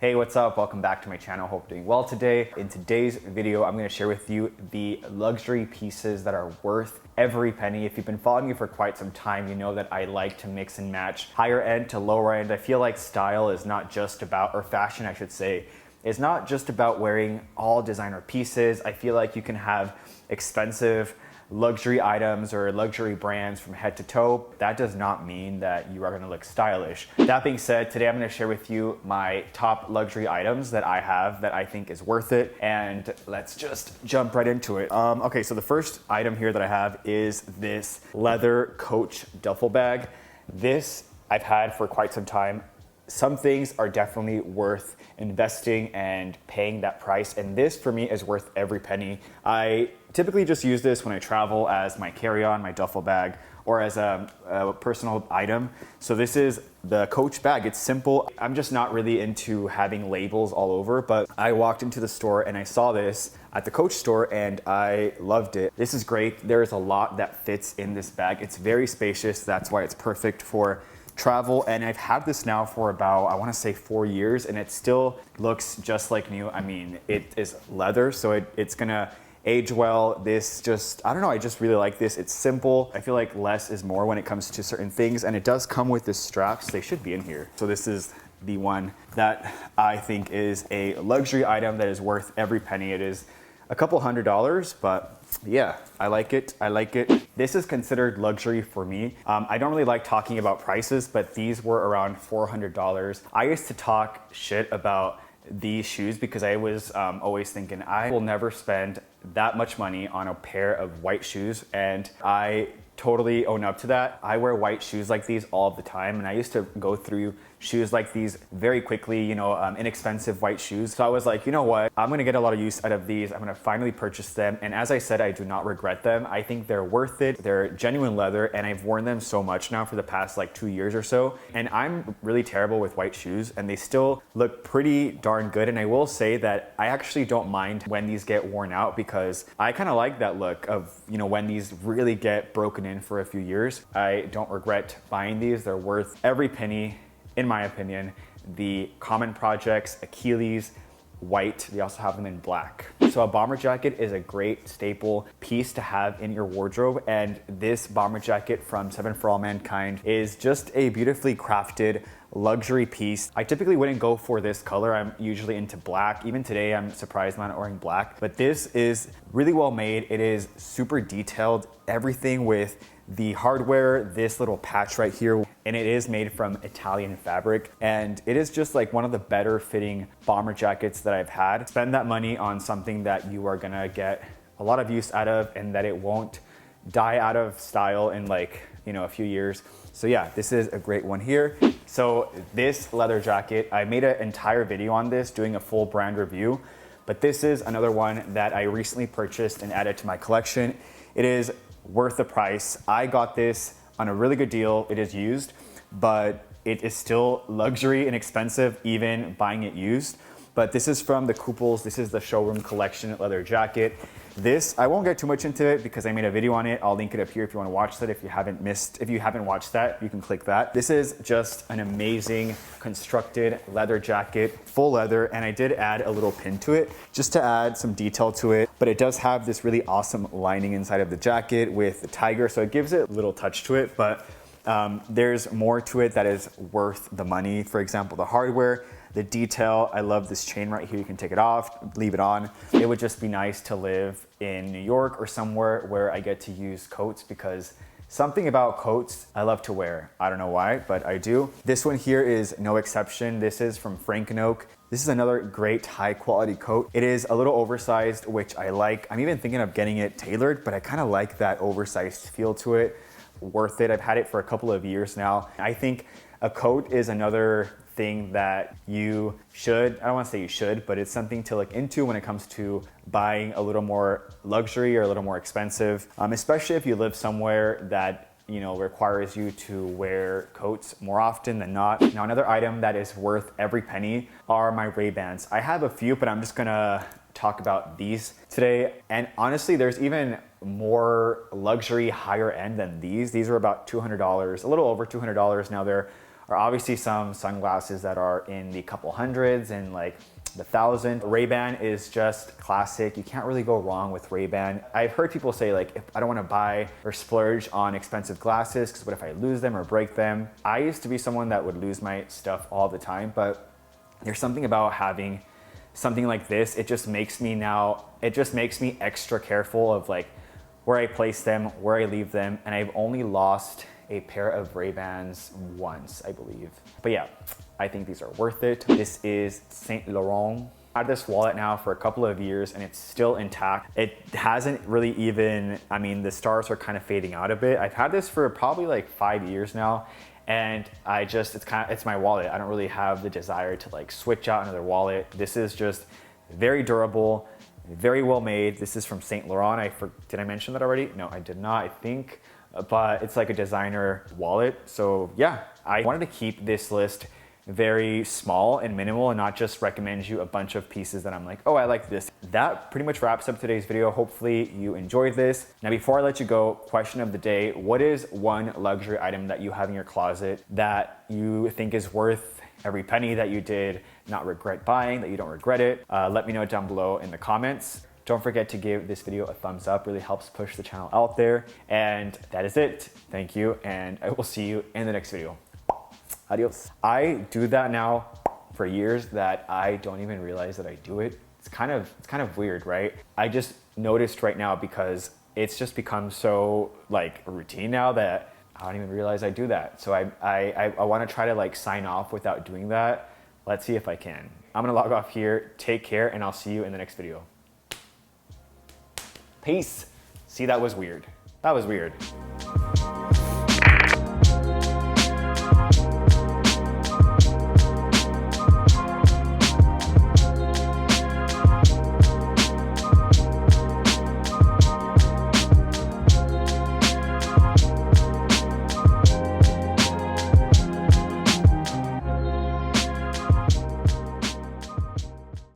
Hey, what's up? Welcome back to my channel. Hope you're doing well today. In today's video, I'm gonna share with you the luxury pieces that are worth every penny. If you've been following me for quite some time, you know that I like to mix and match higher end to lower end. I feel like style is not just about, or fashion I should say, is not just about wearing all designer pieces. I feel like you can have expensive luxury items or luxury brands from head to toe. That does not mean that you are gonna look stylish. That being said, today I'm gonna share with you my top luxury items that I have that I think is worth it, and let's just jump right into it. Okay, so the first item here that I have is this leather Coach duffel bag. This I've had for quite some time. Some things are definitely worth investing and paying that price, and this for me is worth every penny. I typically just use this when I travel as my carry-on, my duffel bag, or as a personal item. So this is the Coach bag. It's simple. I'm just not really into having labels all over, but I walked into the store and I saw this at the Coach store and I loved it. This is great. There's a lot that fits in this bag. It's very spacious. That's why it's perfect for travel, and I've had this now for about, I want to say 4 years, and it still looks just like new. I mean, it is leather, so it's gonna age well. This just, I don't know, I just really like this. It's simple. I feel like less is more when it comes to certain things, and it does come with the straps. They should be in here. So this is the one that I think is a luxury item that is worth every penny. It is a couple $100s, but yeah, I like it. I like it. This is considered luxury for me. I don't really like talking about prices, but these were around $400. I used to talk shit about these shoes because I was always thinking I will never spend that much money on a pair of white shoes, and I totally own up to that. I wear white shoes like these all the time, and I used to go through shoes like these very quickly, you know, inexpensive white shoes. So I was like, you know what, I'm gonna get a lot of use out of these. I'm gonna finally purchase them. And as I said, I do not regret them. I think they're worth it. They're genuine leather, and I've worn them so much now for the past like 2 years or so. And I'm really terrible with white shoes, and they still look pretty darn good. And I will say that I actually don't mind when these get worn out, because I kind of like that look of, you know, when these really get broken in for a few years. I don't regret buying these. They're worth every penny, in my opinion. The Common Projects, Achilles, white. They also have them in black. So a bomber jacket is a great staple piece to have in your wardrobe, and this bomber jacket from 7 for All Mankind is just a beautifully crafted luxury piece. I typically wouldn't go for this color. I'm usually into black. Even today, I'm surprised I'm not wearing black, but this is really well made. It is super detailed. Everything with the hardware, this little patch right here, and it is made from Italian fabric, and it is just like one of the better fitting bomber jackets that I've had. Spend that money on something that you are gonna get a lot of use out of, and that it won't die out of style in like, you know, a few years. So yeah, this is a great one here. So this leather jacket, I made an entire video on this doing a full brand review, but this is another one that I recently purchased and added to my collection. It is worth the price. I got this on a really good deal. It is used, but it is still luxury and expensive even buying it used. But this is from the Kooples. This is the showroom collection leather jacket. This, I won't get too much into it because I made a video on it. I'll link it up here if you want to watch that. If you haven't watched that, you can click that. This is just an amazing constructed leather jacket, full leather, and I did add a little pin to it just to add some detail to it. But it does have this really awesome lining inside of the jacket with the tiger, so it gives it a little touch to it, but there's more to it that is worth the money. For example, the hardware, the detail. I love this chain right here. You can take it off, leave it on. It would just be nice to live in New York or somewhere where I get to use coats, because something about coats I love to wear. I don't know why, but I do. This one here is no exception. This is from Frank & Oak. This is another great high quality coat. It is a little oversized, which I like. I'm even thinking of getting it tailored, but I kind of like that oversized feel to it. Worth it. I've had it for a couple of years now. I think a coat is another thing that you should, I don't want to say you should, but it's something to look into when it comes to buying a little more luxury or a little more expensive, especially if you live somewhere that, you know, requires you to wear coats more often than not. Now, another item that is worth every penny are my Ray-Bans. I have a few, but I'm just gonna talk about these today. And honestly, there's even more luxury higher end than these. These are about $200, a little over $200. Now they're are obviously some sunglasses that are in the couple hundreds and like the thousand. Ray-Ban is just classic. You can't really go wrong with Ray-Ban. I've heard people say like, if I don't want to buy or splurge on expensive glasses, because what if I lose them or break them? I used to be someone that would lose my stuff all the time, but there's something about having something like this. It just makes me extra careful of like where I place them, where I leave them. And I've only lost a pair of Ray-Bans once, I believe. But yeah, I think these are worth it. This is Saint Laurent. I've had this wallet now for a couple of years and it's still intact. It hasn't really even, I mean, the stars are kind of fading out a bit. I've had this for probably like 5 years now, and it's my wallet. I don't really have the desire to like switch out another wallet. This is just very durable, very well made. This is from Saint Laurent. Did I mention that already? No, I did not, I think. But it's like a designer wallet. So yeah, I wanted to keep this list very small and minimal and not just recommend you a bunch of pieces that I'm like, oh, I like this. That pretty much wraps up today's video. Hopefully you enjoyed this. Now, before I let you go, question of the day: what is one luxury item that you have in your closet that you think is worth every penny, that you did not regret buying, that you don't regret it? Let me know down below in the comments. Don't forget to give this video a thumbs up, really helps push the channel out there. And that is it. Thank you, and I will see you in the next video. Adios. I do that now for years that I don't even realize that I do it. It's kind of weird, right? I just noticed right now because it's just become so like a routine now that I don't even realize I do that. So I want to try to like sign off without doing that. Let's see if I can. I'm gonna log off here. Take care, and I'll see you in the next video. Peace. See, that was weird. That was weird.